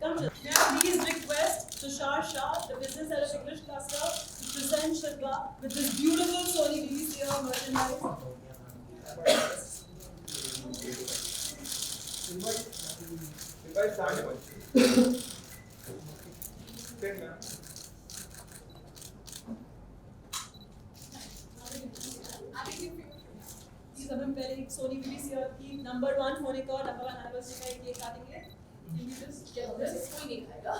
Come to please request Tushar Shah, the business head of English cluster, to present Shilpa with this beautiful Sony VCR merchandise. सब हम पहले एक Soni VCR की number 1 होने का number 1 anniversary का एक केक काटेंगे. Can you just get this? कोई नहीं खाएगा.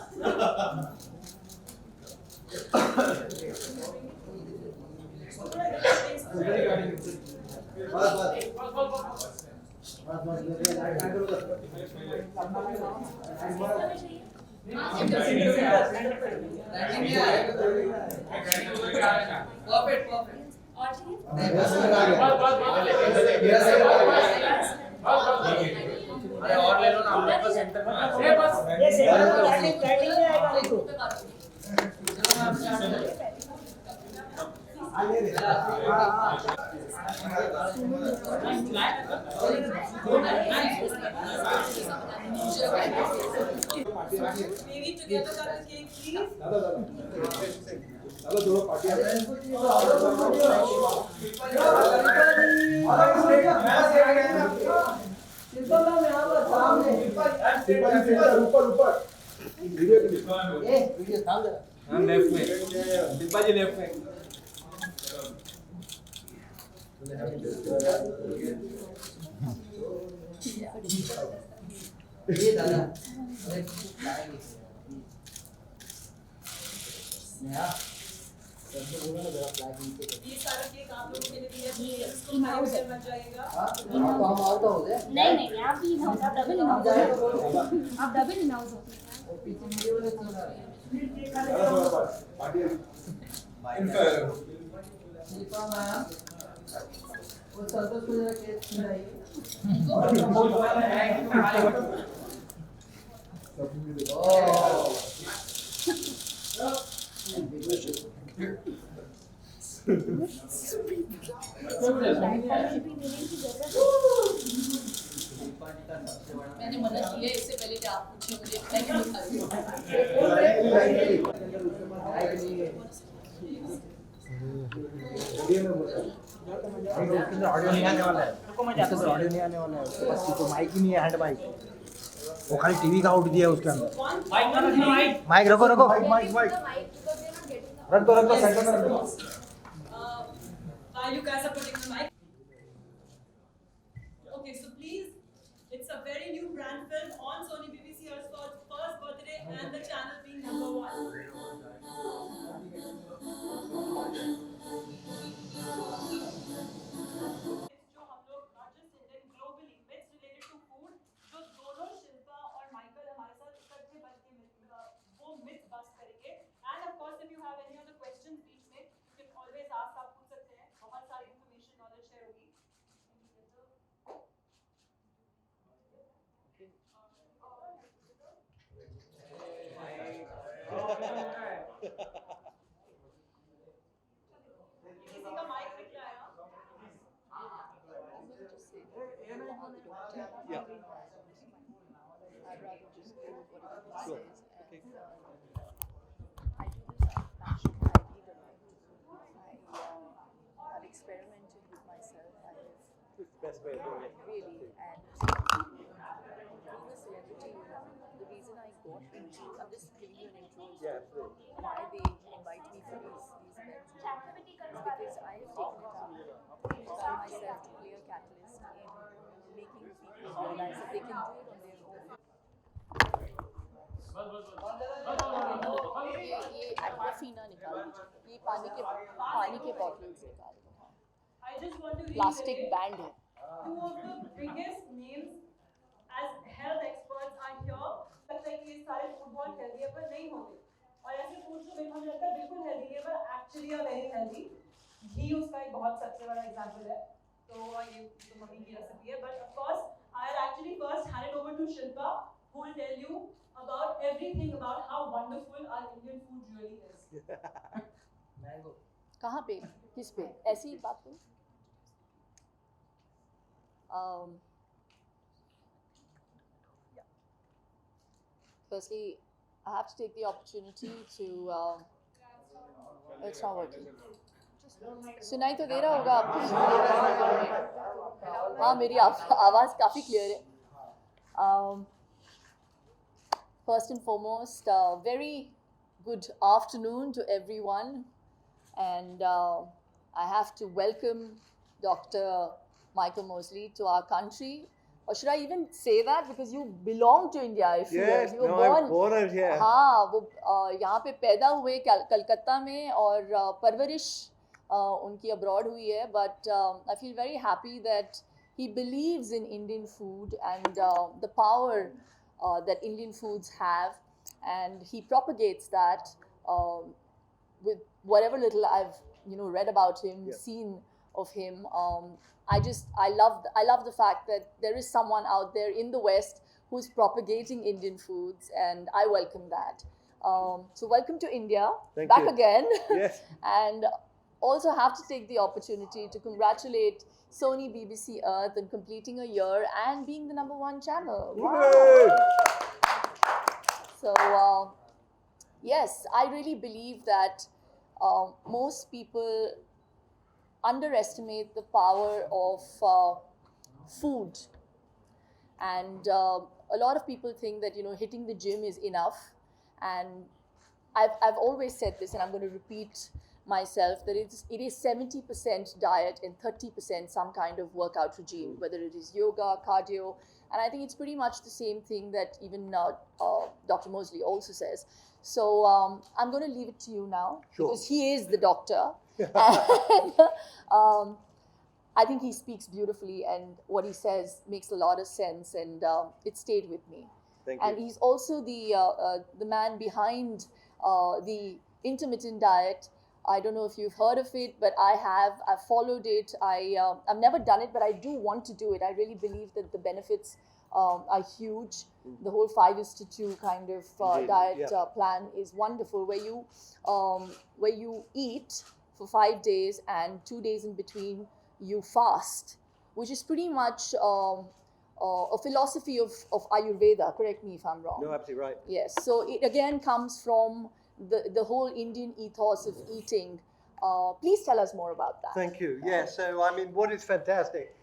Perfect. और चाहिए? अरे और ले लो ना, हम लोग को सेंटर में ये बस ये सेंटर में लाइटिंग में आएगा नहीं तो Maybe together cut the cake, please. चलो दोनों पार्टी आ रहे हैं. ऊपर लेफ्ट में शिल्पा जी लेफ्ट में ये दादा ये सारा केक आप लोगों के लिए दिया है. इसको खाओ से मत जाइएगा. हम आउट हो गए नहीं आप भी इन हाउस आप डबल इन हाउस आप डबल इन हाउस होते हैं. और पीछे वीडियो वाले चल रहा है पार्टी शिल्पा माया वो संतोष को जरा केक खिलाइए मैंने मना किया इससे पहले कि आप पूछिए मुझे मैं क्यों खा रही हूं. ऑडियो नहीं आने वाला है. ऑडियो नहीं आने वाला है. उसके पास तो माइक ही नहीं है, हैंड माइक. वो खाली टीवी का आउट दिया है उसके अंदर. माइक रखो माइक रख दो सेंटर में रख दो. While you guys are putting the mic. Okay, so please, it's a very new brand film on Sony BBC's first birthday and the channel being number 1. जो हम लोग not just Indian globally myths related to food जो दोनों शिल्पा और Michael हमारे साथ इकट्ठे बनके वो myth bust करेंगे. And of course, if you have any other questions बीच में, you can always ask. आप पूछ सकते हैं. बहुत सारी information knowledge share होगी. किसी का माइक दिख रहा है? I've experimented with myself. I have Best way. really and being a celebrity, the reason I got into, I'm just giving you an intro as Yeah, to absolutely. why they invite me for these events. Is because I have taken it up by myself to play a catalyst in making people realize that they can do it on their own. ये एक्वाफीना निकाल दीजिए. ये पानी के bottles निकाल दो. I just want to plastic band है. Two of the biggest names as health experts are here. लगता है कि ये सारे फूड बहुत हेल्दी है पर नहीं होते. और ऐसे फूड जो मुझे लगता है बिल्कुल हेल्दी है पर एक्चुअली आर वेरी हेल्दी. घी उसका एक बहुत सबसे बड़ा एग्जांपल है. तो ये तो मम्मी की रेसिपी है. But of course, I'll actually first hand it over to Shilpa, who will tell you about everything about how wonderful our Indian food really is. Mango कहाँ पे किस पे ऐसी बात पे Firstly, I have to take the opportunity to. It's not working. सुनाई तो दे रहा होगा आपको. हाँ मेरी आवाज़ काफ़ी क्लियर है. First and foremost, very good afternoon to everyone, and I have to welcome Dr. Michael Mosley to our country. Or should I even say that, because you belong to India? If Yes, you were no, born, I'm born out here. हाँ वो यहाँ पे पैदा हुए कलकत्ता में, और परवरिश उनकी abroad हुई है. But I feel very happy that he believes in Indian food and the power that Indian foods have, and he propagates that with whatever little I've read about him, Yeah. seen of him. I love the fact that there is someone out there in the West who's propagating Indian foods, and I welcome that. So welcome to India, Thank back you. again. Yes. And also have to take the opportunity to congratulate Sony BBC Earth on completing a year and being the #1 channel. Wow. Yay! So yes, I really believe that most people underestimate the power of food, and a lot of people think that hitting the gym is enough. And I've always said this, and I'm going to repeat myself, that it is 70% diet and 30% some kind of workout regime, whether it is yoga, cardio. And I think it's pretty much the same thing that even Dr. Mosley also says. So I'm going to leave it to you now, Sure. because he is the doctor. And I think he speaks beautifully, and what he says makes a lot of sense, and it stayed with me. Thank And you. he's also the man behind the intermittent diet. I don't know if you've heard of it, but I've followed it. I've never done it, but I do want to do it. I really believe that the benefits are huge. The whole 5:2 kind of Indeed, diet yeah. plan is wonderful, where you eat for 5 days and 2 days in between you fast, which is pretty much a philosophy of Ayurveda. Correct me if I'm wrong. No, absolutely right. Yes, so it again comes from the whole Indian ethos of eating. Please tell us more about that. Thank you. Yeah, so I mean, what is fantastic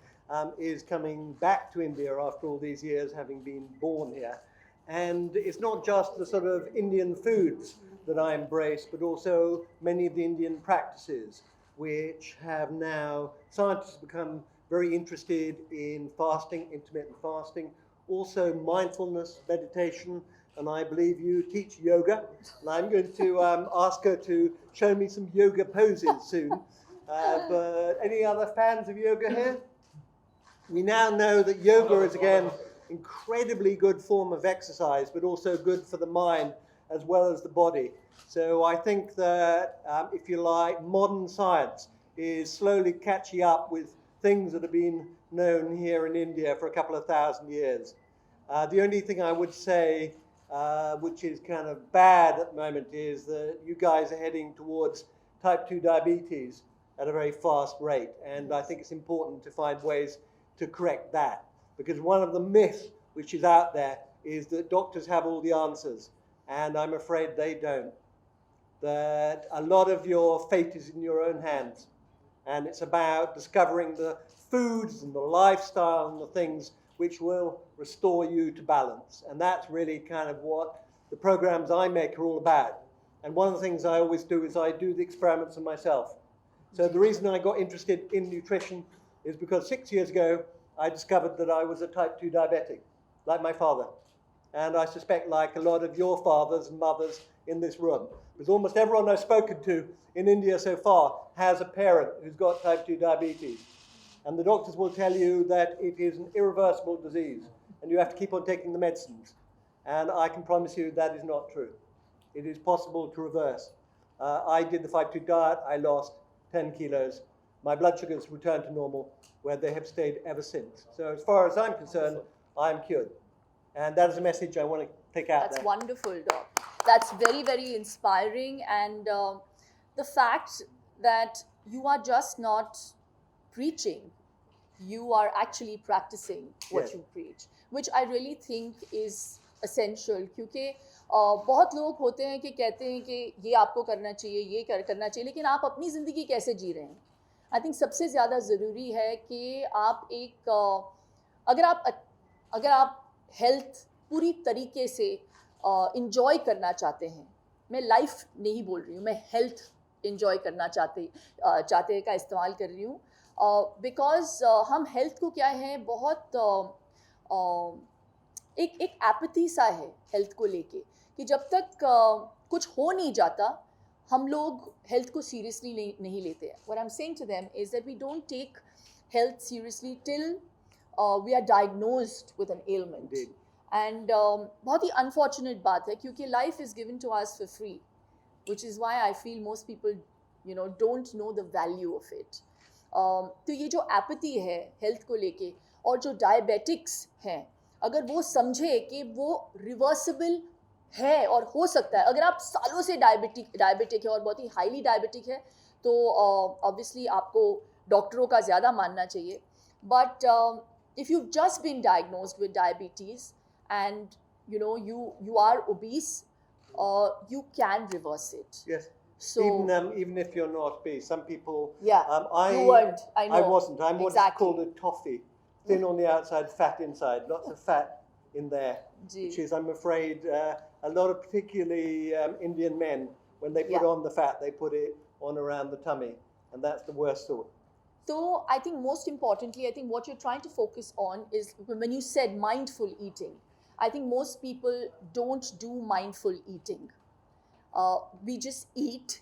is coming back to India after all these years, having been born here. And it's not just the sort of Indian foods that I embrace, but also many of the Indian practices, which have now scientists become very interested in fasting, intermittent fasting, also mindfulness, meditation, and I believe you teach yoga. And I'm going to ask her to show me some yoga poses soon. But any other fans of yoga here? We now know that yoga is, again, incredibly good form of exercise, but also good for the mind as well as the body. So I think that, if you like, modern science is slowly catching up with things that have been known here in India for a couple of thousand years. The only thing I would say, which is kind of bad at the moment, is that you guys are heading towards type 2 diabetes at a very fast rate. And I think it's important to find ways to correct that. Because one of the myths which is out there is that doctors have all the answers. And I'm afraid they don't. That a lot of your fate is in your own hands. And it's about discovering the foods and the lifestyle and the things which will restore you to balance. And that's really kind of what the programs I make are all about. And one of the things I always do is I do the experiments on myself. So the reason I got interested in nutrition is because 6 years ago, I discovered that I was a type 2 diabetic, like my father. And I suspect like a lot of your fathers and mothers in this room, because almost everyone I've spoken to in India so far has a parent who's got type 2 diabetes. And the doctors will tell you that it is an irreversible disease and you have to keep on taking the medicines. And I can promise you that is not true. It is possible to reverse. I did the 5-2 diet, I lost 10 kilos. My blood sugars returned to normal, where they have stayed ever since. So as far as I'm concerned, I'm cured. And that is a message I want to take out That's there. wonderful, Doc. That's very, very inspiring. And the fact that you are just not preaching, you are actually practicing what Yes. you preach, which I really think is essential क्योंकि बहुत लोग होते हैं कि कहते हैं कि ये आपको करना चाहिए, ये करना चाहिए, लेकिन आप अपनी ज़िंदगी कैसे जी रहे हैं? आई थिंक सबसे ज़्यादा ज़रूरी है कि आप एक अगर आप हेल्थ पूरी तरीके से इंजॉय करना चाहते हैं, मैं लाइफ नहीं बोल रही हूँ, मैं हेल्थ इंजॉय करना चाहते का इस्तेमाल कर रही हूँ, बिकॉज हम हेल्थ को क्या है बहुत एक एपैथी सा है हेल्थ को लेके कि जब तक कुछ हो नहीं जाता हम लोग हेल्थ को सीरियसली नहीं लेते हैं. What I am saying to them is that we don't take health seriously till we are diagnosed with an ailment. And बहुत ही अनफॉर्चुनेट बात है क्योंकि life is given to us for free, which is why I feel most people, don't know the value of it. तो ये जो apathy है health को लेके और जो डायबिटिक्स हैं, अगर वो समझे कि वो रिवर्सिबल है और हो सकता है, अगर आप सालों से डायबिटिक है और बहुत ही हाईली डायबिटिक है तो ऑब्वियसली आपको डॉक्टरों का ज़्यादा मानना चाहिए. But if you just been diagnosed with diabetes and you are obese, you can reverse it. Yes. So Even if you're not obese, some people. yeah, you weren't. I know. I wasn't. I'm what's Exactly. called a toffee, thin on the outside, fat inside. Lots of fat in there, Ji. which is, I'm afraid, a lot of particularly Indian men, when they put Yeah. on the fat, they put it on around the tummy, and that's the worst sort. So I think most importantly, I think what you're trying to focus on is when you said mindful eating. I think most people don't do mindful eating. We just eat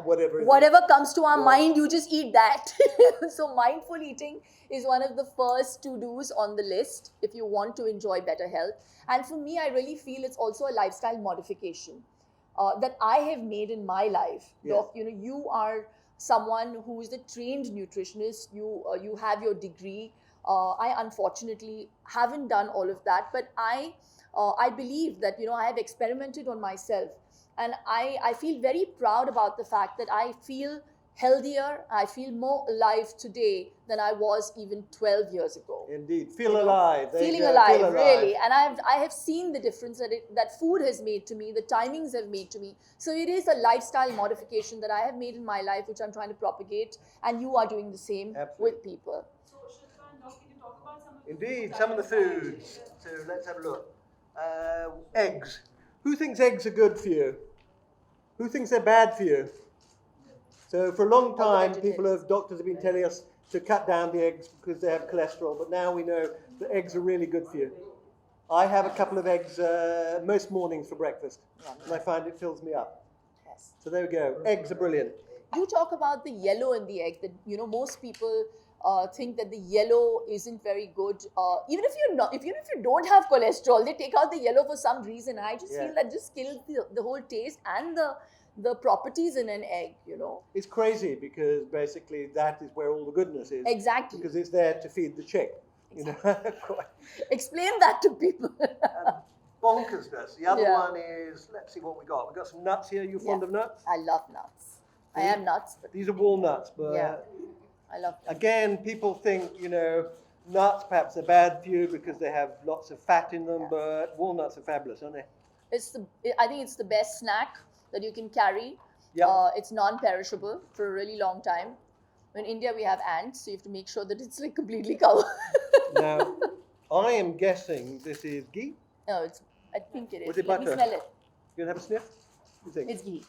whatever comes to our mind, you just eat that. So mindful eating is one of the first to-dos on the list if you want to enjoy better health. And for me, I really feel it's also a lifestyle modification that I have made in my life. Yes. Doc, you are someone who is a trained nutritionist. You have your degree. I unfortunately haven't done all of that, but I believe that I have experimented on myself, and I feel very proud about the fact that I feel healthier, I feel more alive today than I was even 12 years ago. Indeed, feel alive. There you Feeling go, alive, feel alive. really. And I have seen the difference that food has made to me, the timings have made to me. So it is a lifestyle modification that I have made in my life, which I'm trying to propagate, and you are doing the same Absolutely. with people. So, Shilpa and Doc, can you talk about some of the Indeed, foods some of the that you foods. So let's have a look. Eggs. Who thinks eggs are good for you? Who thinks they're bad for you? So for a long All the time, vegetarians. doctors have been telling us to cut down the eggs because they have cholesterol, but now we know that eggs are really good for you. I have a couple of eggs most mornings for breakfast, and I find it fills me up. Yes. So there we go. Eggs are brilliant. You talk about the yellow in the egg, that most people think that the yellow isn't very good. Even if you don't have cholesterol, they take out the yellow for some reason. I just Yeah. feel that just kills the whole taste and the properties in an egg. It's crazy because basically that is where all the goodness is. Exactly. Because it's there to feed the chick. Explain that to people. Bonkersness. The other Yeah. one is, let's see what we got. We've got some nuts here. You fond Yeah. of nuts? I love nuts. I am nuts, but These are walnuts, but yeah, I love them. again, people think, nuts perhaps are bad for you because they have lots of fat in them, Yeah. but walnuts are fabulous, aren't they? I think it's the best snack that you can carry. Yeah. It's non-perishable for a really long time. In India, we have ants, so you have to make sure that it's like completely covered. Now, I am guessing this is ghee. No, I think it is. Was it Let me butter? smell it. You gonna have a sniff? What do you think? It's ghee.